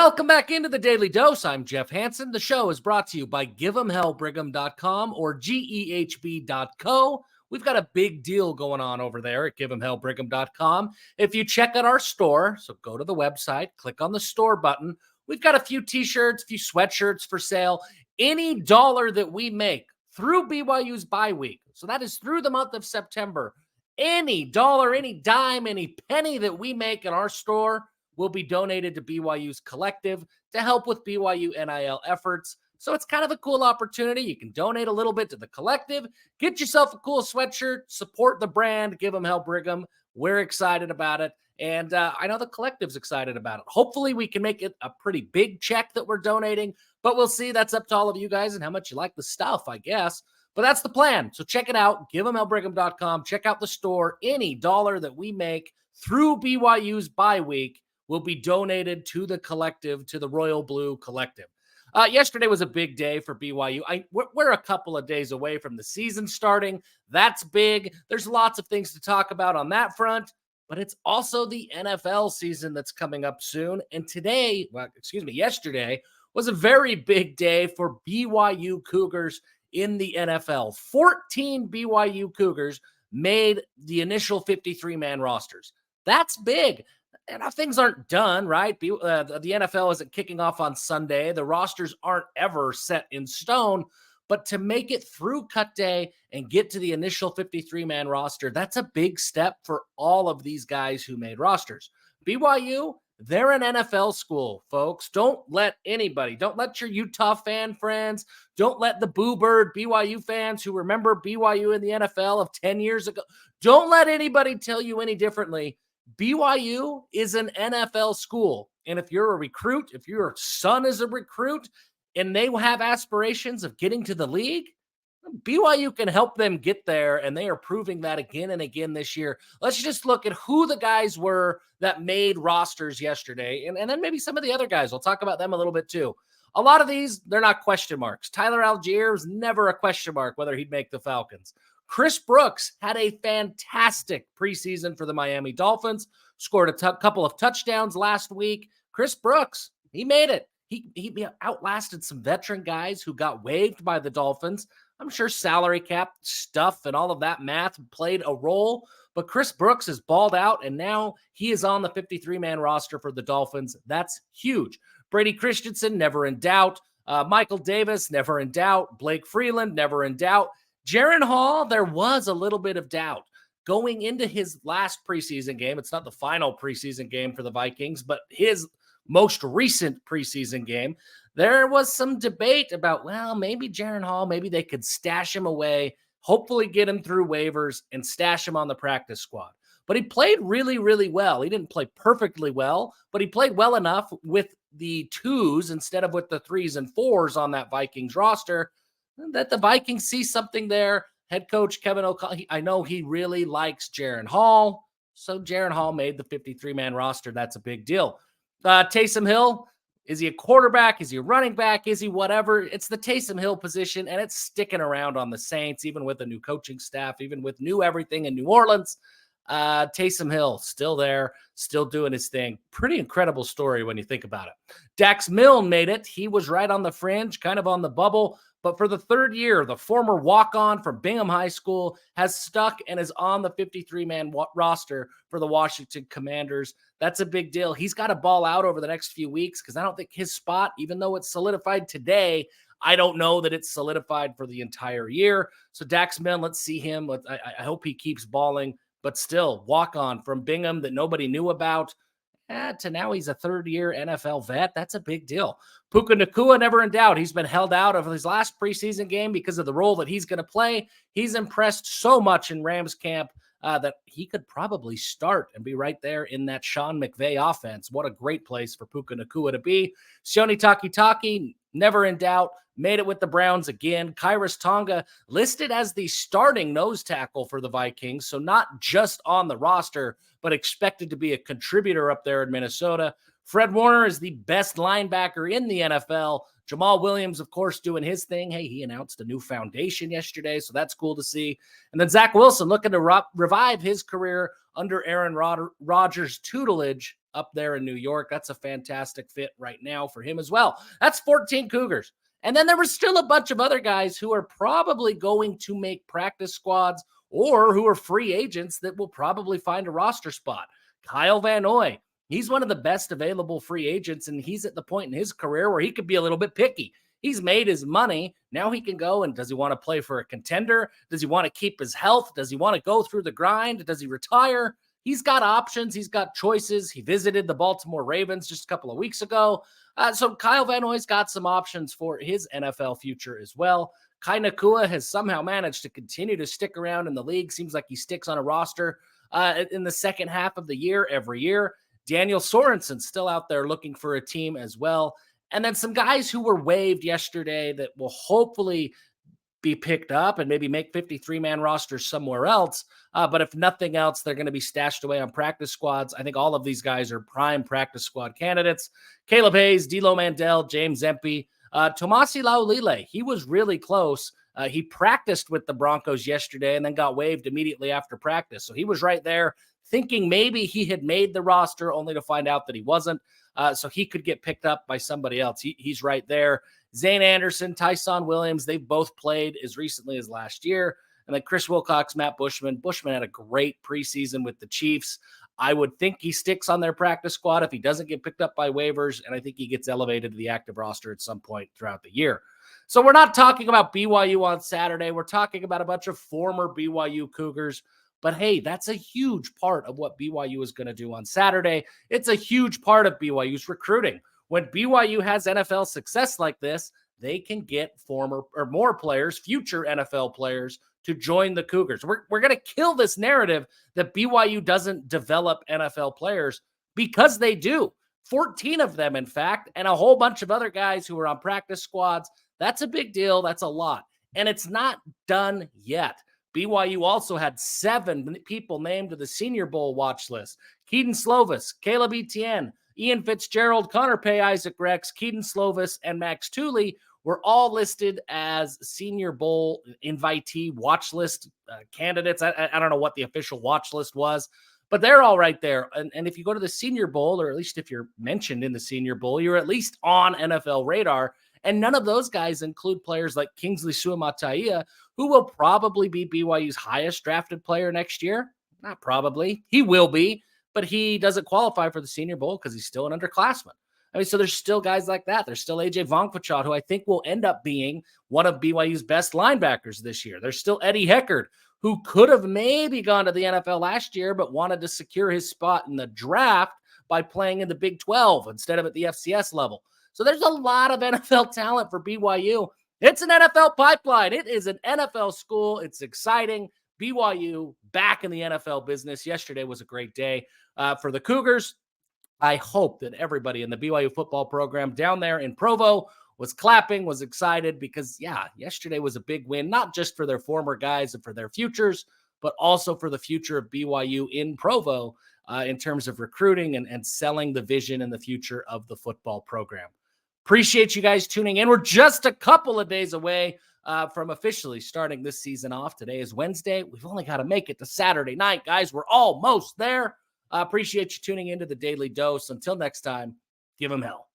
Welcome back into the Daily Dose. I'm Jeff Hansen. The show is brought to you by Give'emHellBrigham.com or GEHB.co. We've got a big deal going on over there at Give'emHellBrigham.com. If you check out our store, so go to the website, click on the store button. We've got a few t-shirts, a few sweatshirts for sale. Any dollar that we make through BYU's bye week, so that is through the month of September, any dollar, any dime, any penny that we make in our store will be donated to BYU's collective to help with BYU NIL efforts. So it's kind of a cool opportunity. You can donate a little bit to the collective, get yourself a cool sweatshirt, support the brand, Give 'em Hell Brigham. We're excited about it. And I know the collective's excited about it. Hopefully we can make it a pretty big check that we're donating, but we'll see. That's up to all of you guys and how much you like the stuff, I guess. But that's the plan. So check it out, Give'emHellBrigham.com. Check out the store. Any dollar that we make through BYU's bye week will be donated to the collective, to the Royal Blue Collective. Yesterday was a big day for BYU. We're a couple of days away from the season starting. That's big. There's lots of things to talk about on that front, but it's also the NFL season that's coming up soon. And yesterday was a very big day for BYU Cougars in the NFL. 14 BYU Cougars made the initial 53-man rosters. That's big. And things aren't done, right? The NFL isn't kicking off on Sunday. The rosters aren't ever set in stone. But to make it through cut day and get to the initial 53-man roster, that's a big step for all of these guys who made rosters. BYU, they're an NFL school, folks. Don't let your Utah fan friends, don't let the Boo Bird BYU fans who remember BYU in the NFL of 10 years ago, don't let anybody tell you any differently. BYU is an NFL school. And if you're a recruit, if your son is a recruit and they have aspirations of getting to the league, BYU can help them get there. And they are proving that again and again this year. Let's just look at who the guys were that made rosters yesterday. And then maybe some of the other guys. We'll talk about them a little bit too. A lot of these, they're not question marks. Tyler Algier was never a question mark whether he'd make the Falcons. Chris Brooks had a fantastic preseason for the Miami Dolphins, scored a couple of touchdowns last week. Chris Brooks, he made it. He outlasted some veteran guys who got waived by the Dolphins. I'm sure salary cap stuff and all of that math played a role, but Chris Brooks is balled out, and now he is on the 53-man roster for the Dolphins. That's huge. Brady Christensen, never in doubt. Michael Davis, never in doubt. Blake Freeland, never in doubt. Jaren Hall, there was a little bit of doubt going into his last preseason game. It's not the final preseason game for the Vikings, but his most recent preseason game. There was some debate about, well, maybe Jaren Hall, maybe they could stash him away, hopefully get him through waivers and stash him on the practice squad. But he played really, really well. He didn't play perfectly well, but he played well enough with the twos instead of with the threes and fours on that Vikings roster that the Vikings see something there. Head coach Kevin O'Connell, I know he really likes Jaren Hall, so Jaren Hall made the 53-man roster. That's a big deal. Taysom Hill, is he a quarterback? Is he a running back? Is he whatever? It's the Taysom Hill position, and it's sticking around on the Saints, even with a new coaching staff, even with new everything in New Orleans. Taysom Hill, still there, still doing his thing. Pretty incredible story when you think about it. Dax Milne made it. He was right on the fringe, kind of on the bubble. But for the third year, the former walk-on from Bingham High School has stuck and is on the 53-man roster for the Washington Commanders. That's a big deal. He's got to ball out over the next few weeks because I don't think his spot, even though it's solidified today, I don't know that it's solidified for the entire year. So Dax Milne, let's see him. I hope he keeps balling, but still walk-on from Bingham that nobody knew about. To now he's a third-year NFL vet. That's a big deal. Puka Nacua, never in doubt. He's been held out of his last preseason game because of the role that he's going to play. He's impressed so much in Rams camp that he could probably start and be right there in that Sean McVay offense. What a great place for Puka Nacua to be. Sione Takitaki, never in doubt. Made it with the Browns again. Kairos Tonga listed as the starting nose tackle for the Vikings, so not just on the roster, but expected to be a contributor up there in Minnesota. Fred Warner is the best linebacker in the NFL. Jamal Williams, of course, doing his thing. Hey, he announced a new foundation yesterday, so that's cool to see. And then Zach Wilson looking to revive his career under Aaron Rodgers' tutelage up there in New York. That's a fantastic fit right now for him as well. That's 14 Cougars. And then there was still a bunch of other guys who are probably going to make practice squads or who are free agents that will probably find a roster spot. Kyle Van Noy, he's one of the best available free agents, and he's at the point in his career where he could be a little bit picky. He's made his money. Now he can go, and does he want to play for a contender? Does he want to keep his health? Does he want to go through the grind? Does he retire? He's got options. He's got choices. He visited the Baltimore Ravens just a couple of weeks ago. So Kyle Van Noy's got some options for his NFL future as well. Kai Nakua has somehow managed to continue to stick around in the league. Seems like he sticks on a roster in the second half of the year every year. Daniel Sorensen's still out there looking for a team as well. And then some guys who were waived yesterday that will hopefully be picked up and maybe make 53-man rosters somewhere else. But if nothing else, they're going to be stashed away on practice squads. I think all of these guys are prime practice squad candidates. Caleb Hayes, D'Lo Mandel, James Empey, Tomasi Laulile. He was really close. He practiced with the Broncos yesterday and then got waived immediately after practice. So he was right there thinking maybe he had made the roster only to find out that he wasn't. So he could get picked up by somebody else. He's right there. Zane Anderson, Tyson Williams, they've both played as recently as last year. And then Chris Wilcox, Matt Bushman. Bushman had a great preseason with the Chiefs. I would think he sticks on their practice squad if he doesn't get picked up by waivers, and I think he gets elevated to the active roster at some point throughout the year. So we're not talking about BYU on Saturday. We're talking about a bunch of former BYU Cougars. But hey, that's a huge part of what BYU is going to do on Saturday. It's a huge part of BYU's recruiting. When BYU has NFL success like this, they can get former or more players, future NFL players, to join the Cougars. We're going to kill this narrative that BYU doesn't develop NFL players, because they do. 14 of them, in fact, and a whole bunch of other guys who are on practice squads. That's a big deal. That's a lot. And it's not done yet. BYU also had 7 people named to the Senior Bowl watch list. Keaton Slovis, Caleb Etienne, Ian Fitzgerald, Connor Pay, Isaac Rex, Keaton Slovis, and Max Tooley were all listed as Senior Bowl invitee watch list candidates. I don't know what the official watch list was, but they're all right there. And if you go to the Senior Bowl, or at least if you're mentioned in the Senior Bowl, you're at least on NFL radar. And none of those guys include players like Kingsley Suamataia, who will probably be BYU's highest drafted player next year. Not probably. He will be, but he doesn't qualify for the Senior Bowl because he's still an underclassman. I mean, so there's still guys like that. There's still AJ Vongpachot, who I think will end up being one of BYU's best linebackers this year. There's still Eddie Heckard, who could have maybe gone to the NFL last year, but wanted to secure his spot in the draft by playing in the Big 12 instead of at the FCS level. So there's a lot of NFL talent for BYU. It's an NFL pipeline. It is an NFL school. It's exciting. BYU back in the NFL business. Yesterday was a great day for the Cougars. I hope that everybody in the BYU football program down there in Provo was clapping, was excited, because, yeah, yesterday was a big win, not just for their former guys and for their futures, but also for the future of BYU in Provo in terms of recruiting and selling the vision and the future of the football program. Appreciate you guys tuning in. We're just a couple of days away from officially starting this season off. Today is Wednesday. We've only got to make it to Saturday night, guys. We're almost there. Appreciate you tuning into the Daily Dose. Until next time, give them hell.